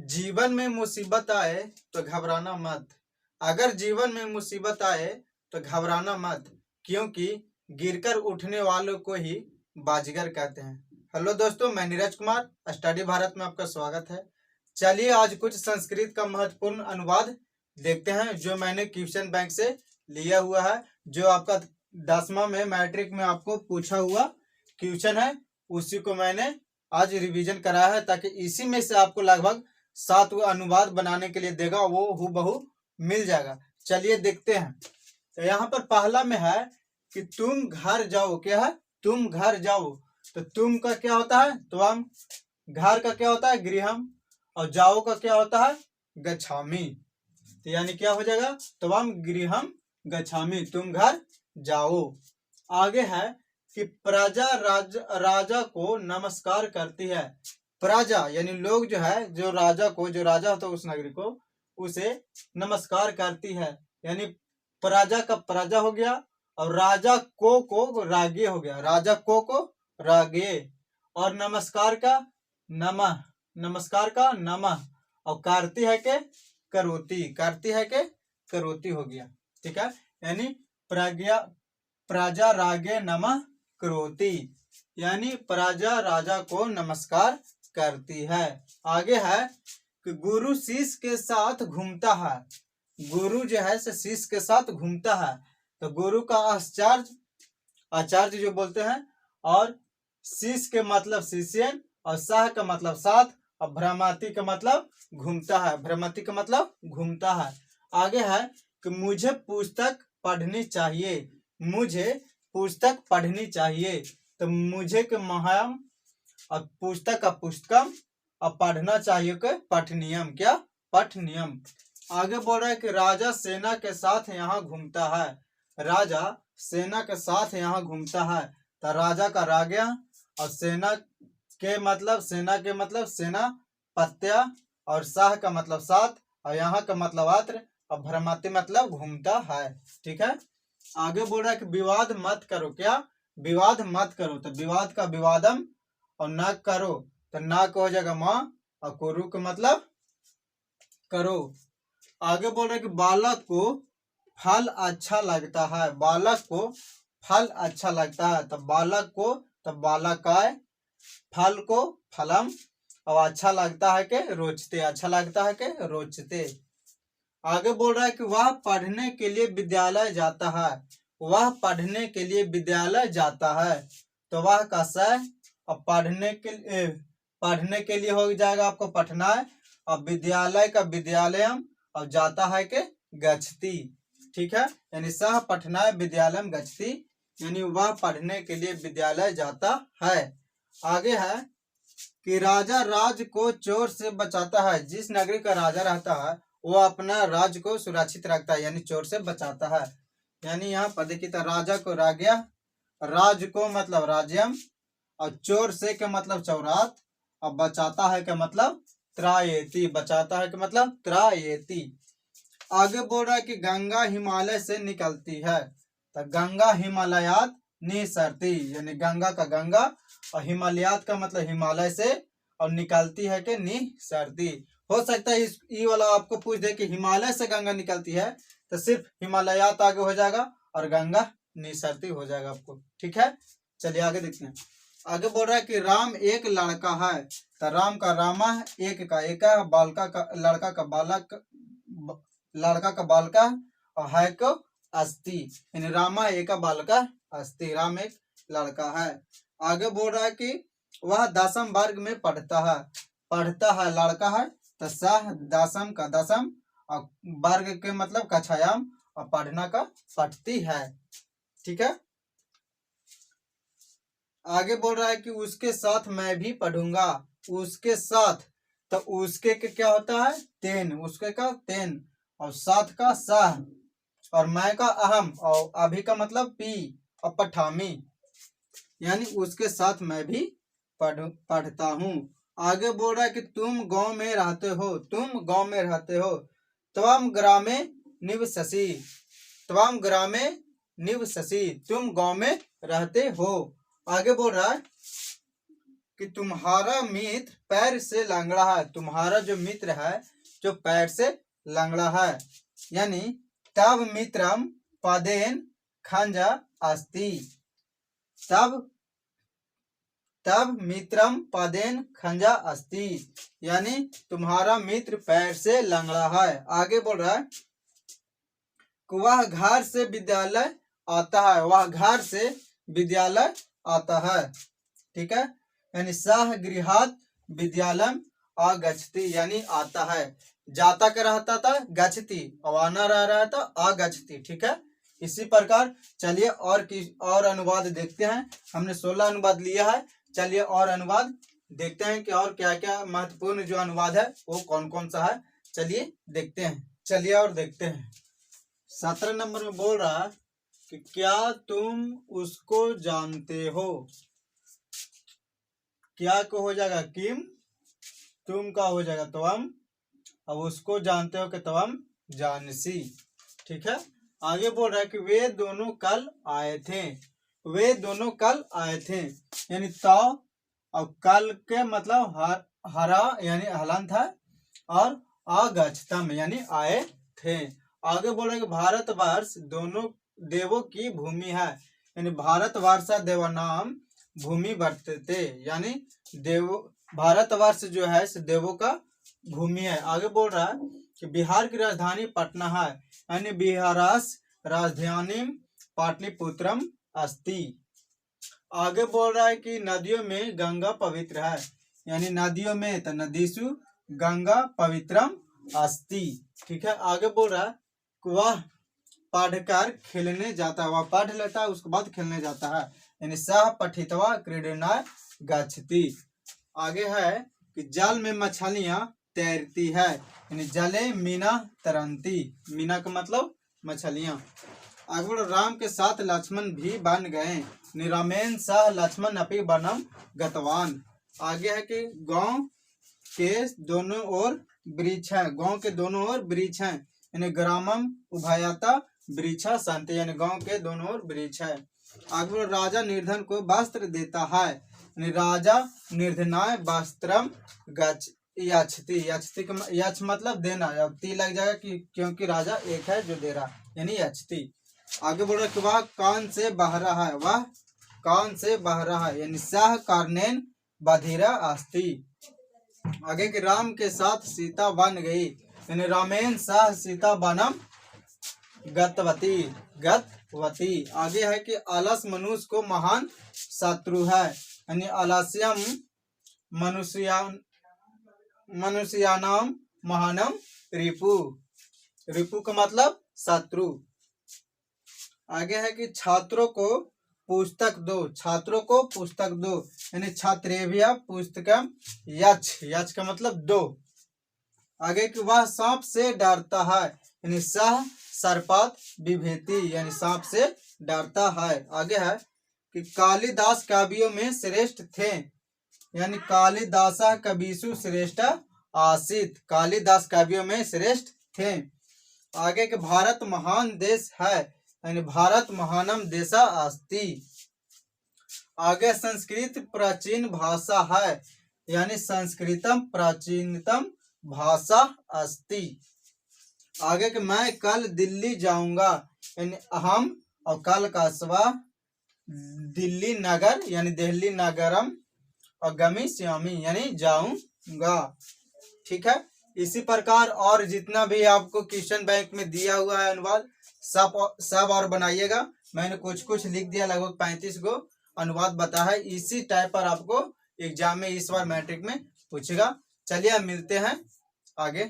जीवन में मुसीबत आए तो घबराना मत। अगर जीवन में मुसीबत आए तो घबराना मत, क्योंकि गिरकर उठने वालों को ही बाजीगर कहते हैं। हेलो दोस्तों, मैं नीरज कुमार, स्टडी भारत में आपका स्वागत है। चलिए आज कुछ संस्कृत का महत्वपूर्ण अनुवाद देखते हैं, जो मैंने क्वेश्चन बैंक से लिया हुआ है। जो आपका 10वां में मैट्रिक में आपको पूछा हुआ क्वेश्चन है, उसी को मैंने आज रिवीजन कराया है, ताकि इसी में से आपको लगभग 7 अनुवाद बनाने के लिए देगा, वो हूबहू मिल जाएगा। चलिए देखते हैं। तो यहाँ पर पहला में है कि तुम घर जाओ। क्या है? तुम घर जाओ। तो तुम का क्या होता है? त्वम। घर का क्या होता है? गृहम। और जाओ का क्या होता है? गच्छामि। तो यानी क्या हो जाएगा? त्वम गृहम गच्छामि, तुम घर जाओ। आगे है कि प्रजा राजा को नमस्कार करती है। प्रजा यानी लोग जो है, जो राजा होता है उस नागरिक को, उसे नमस्कार करती है। यानी प्रजा का प्रजा हो गया, और राजा को रागे हो गया। राजा को रागे, और नमस्कार का नमः, और करती है के करोती हो गया। ठीक है, यानी प्रजा रागे नमः करोति, यानी प्रजा राजा को नमस्कार करती है। आगे है कि गुरु शिष्य के साथ घूमता है। गुरु जो है शिष्य के साथ घूमता है। तो गुरु का आचार्य जो बोलते हैं, और शिष्य के मतलब शिष्यन, और सह का मतलब साथ, और भ्रमति का मतलब घूमता है। भ्रमति का मतलब घूमता है। आगे है कि मुझे पुस्तक पढ़नी चाहिए। मुझे पुस्तक पढ़नी चाहिए। तो मुझे के महायम, और पुस्तक का पुस्तकम, और पढ़ना चाहिए के पठनियम। क्या? पठनियम। आगे बोल रहा है कि राजा सेना के साथ यहाँ घूमता है। राजा सेना के साथ यहाँ घूमता है। तो राजा का राग्या, और सेना के मतलब सेना पत्या, और साह का मतलब साथ, और यहाँ का मतलब आत्र, और भ्रमति मतलब घूमता है। ठीक है। आगे बोल रहा है कि विवाद मत करो। क्या? विवाद मत करो। तो विवाद का विवादम, और न करो तो ना को हो जाएगा माँ, और कुरु का मतलब करो। आगे बोल रहे कि बालक को फल अच्छा लगता है। बालक को फल अच्छा लगता है। तो बालक को तो बालकाय, फल को फलम, और अच्छा लगता है के रोचते। अच्छा लगता है के रोचते। आगे बोल रहा है कि वह पढ़ने के लिए विद्यालय जाता है। वह पढ़ने के लिए विद्यालय जाता है। तो वह का सह, और पढ़ने के लिए हो जाएगा आपको पठनाय, और विद्यालय का विद्यालयम, और जाता है के गच्छति। ठीक है, यानी सह पठनाय विद्यालयम गच्छति, यानी वह पढ़ने के लिए विद्यालय जाता है। आगे है कि राजा राज्य को चोर से बचाता है। जिस नगरी का राजा रहता है, वो अपना राज्य को सुरक्षित रखता है, यानी चोर से बचाता है। यानी यहाँ पर देखिए, राजा को राग्या, राज को मतलब राज्यम, और चोर से के मतलब चौरात, और बचाता है के मतलब त्रायेति। बचाता है के मतलब त्रायेति। आगे बोल रहा है कि गंगा हिमालय से निकलती है। तो गंगा हिमालयात निसरती, यानी गंगा का गंगा, और हिमालयात का मतलब हिमालय से, और निकलती है कि निसरती। हो सकता है ये वाला आपको पूछ दे कि हिमालय से गंगा निकलती है, तो सिर्फ हिमालयात आगे हो जाएगा, और गंगा निसरती हो जाएगा आपको। ठीक है, चलिए आगे देखते हैं। आगे बोल रहा है कि राम एक लड़का है। तो राम का रामा, एक का एका, बालका का लड़का का बालक, लड़का का बालका, और है को अस्ति, यानी रामा एक बालका अस्ति। राम एक लड़का है। आगे बोल रहा है कि वह 10वीं वर्ग में पढ़ता है। लड़का है। तो सह दसम का दसम, और वर्ग के मतलब कक्षायाम, और पढ़ना का पढ़ती है। ठीक है। आगे बोल रहा है कि उसके साथ मैं भी पढ़ूंगा। उसके साथ, तो उसके के क्या होता है? तेन। उसके का तेन, और साथ का सह, और मैं का अहम, और अभी का मतलब पी, और पठामी, यानी उसके साथ मैं भी पढ़ता हूँ। आगे बोल रहा है कि तुम गांव में रहते हो। त्वम ग्रामे निवससि। तुम गांव में रहते हो। आगे बोल रहा है कि तुम्हारा मित्र पैर से लंगड़ा है। तुम्हारा जो मित्र है जो पैर से लंगड़ा है, यानी तब मित्रम पदेन खंजा अस्ति। तब मित्रम पदेन खंजा अस्ति, यानी तुम्हारा मित्र पैर से लंगड़ा है। आगे बोल रहा है कि वह घर से विद्यालय आता है। वह घर से विद्यालय आता है, ठीक है। यानी सह गृहात विद्यालय आगच्छति, यानी आता है। जाता का रहता था गच्छति, और आना रह रहा था आगच्छति, ठीक है। इसी प्रकार चलिए और अनुवाद देखते हैं। हमने 16 अनुवाद लिया है। चलिए और अनुवाद देखते हैं कि और क्या क्या महत्वपूर्ण जो अनुवाद है वो कौन कौन सा है। चलिए देखते हैं। चलिए और देखते हैं। 17 नंबर में बोल रहा है कि क्या तुम उसको जानते हो। क्या को हो जाएगा किम, तुम का हो जाएगा त्वम, अब उसको जानते हो कि त्वम जानसी, ठीक है। आगे बोल रहा है कि वे दोनों कल आए थे। वे दोनों कल आए थे, यानी तो और कल के मतलब हरा यानी हलंत है, और आगच्छतम यानी आए थे। आगे बोल रहे हैं कि भारतवर्ष दोनों देवों की भूमि है, यानी भारतवर्ष देवानाम भूमि वर्तते, यानी देव भारतवर्ष जो है देवों का भूमि है। आगे बोल रहा है कि बिहार की राजधानी पटना है, यानी बिहारास राजधानी पाटलिपुत्रम अस्ति। आगे बोल रहा है कि नदियों में गंगा पवित्र है, यानी नदियों में तो नदीसु गंगा पवित्रम अस्ति, ठीक है। आगे बोल रहा है कि वह पढ़कर खेलने जाता है। वह पढ़ लेता है उसके बाद खेलने जाता है, यानी सह पठितवा क्रीडनाय गच्छति। आगे है कि जल में मछलियां तैरती है, यानी जले मीना तरंती। मीना का मतलब मछलियां। आगे बोलो राम के साथ लक्ष्मण भी बन गए, रामेन सह लक्ष्मण अपि वनम गतवान। आगे है कि गांव के दोनों ओर वृक्ष है। गांव के दोनों ओर वृक्ष है, यानी ग्रामम उभयता वृक्षा संति, यानी गांव के दोनों ओर वृक्ष है। आगे बोलो राजा निर्धन को वस्त्र देता है, यानी राजा निर्धनाय वस्त्रम यच्छति। यच्छ मतलब देना, अब ती लग जाएगा कि क्योंकि राजा एक है जो दे रहा, यानी यच्छति। आगे बोल रहा है कि वह कान से बह रहा है। वह कान से बह रहा है, यानी सह कार्नेन बधिरा अस्ति। आगे कि राम के साथ सीता बन गई, यानी रामेन सह सीता बनम गतवती। आगे है कि आलस मनुष्य को महान शत्रु है, यानी आलस्यम मनुष्यानाम महानम रिपु। रिपु का मतलब शत्रु। आगे है कि छात्रों को पुस्तक दो। छात्रों को पुस्तक दो, यानी छात्रेभ्यः पुस्तकम यच्छ का मतलब दो। आगे कि वह सांप से डरता है, यानी सह सर्पात बिभेति, यानी सांप से डरता है। आगे है कि कालिदास काव्यों में श्रेष्ठ थे, यानी कालिदासा कविषु श्रेष्ठ आसीत। कालिदास काव्यों में श्रेष्ठ थे। आगे के भारत महान देश है, यानी भारत महानम देशा अस्ति। आगे संस्कृत प्राचीन भाषा है, यानी संस्कृतम प्राचीनतम भाषा अस्ति। आगे कि मैं कल दिल्ली जाऊंगा, यानी अहम और कल का स्वा दिल्ली नगर, यानी दिल्ली नगरम और गमिष्यामि यानी जाऊंगा, ठीक है। इसी प्रकार और जितना भी आपको क्वेश्चन बैंक में दिया हुआ है अनुवाद सब और बनाइएगा। मैंने कुछ लिख दिया, लगभग 35 गो अनुवाद बता है। इसी टाइप पर आपको एग्जाम में इस बार मैट्रिक में पूछेगा। चलिए अब मिलते हैं आगे।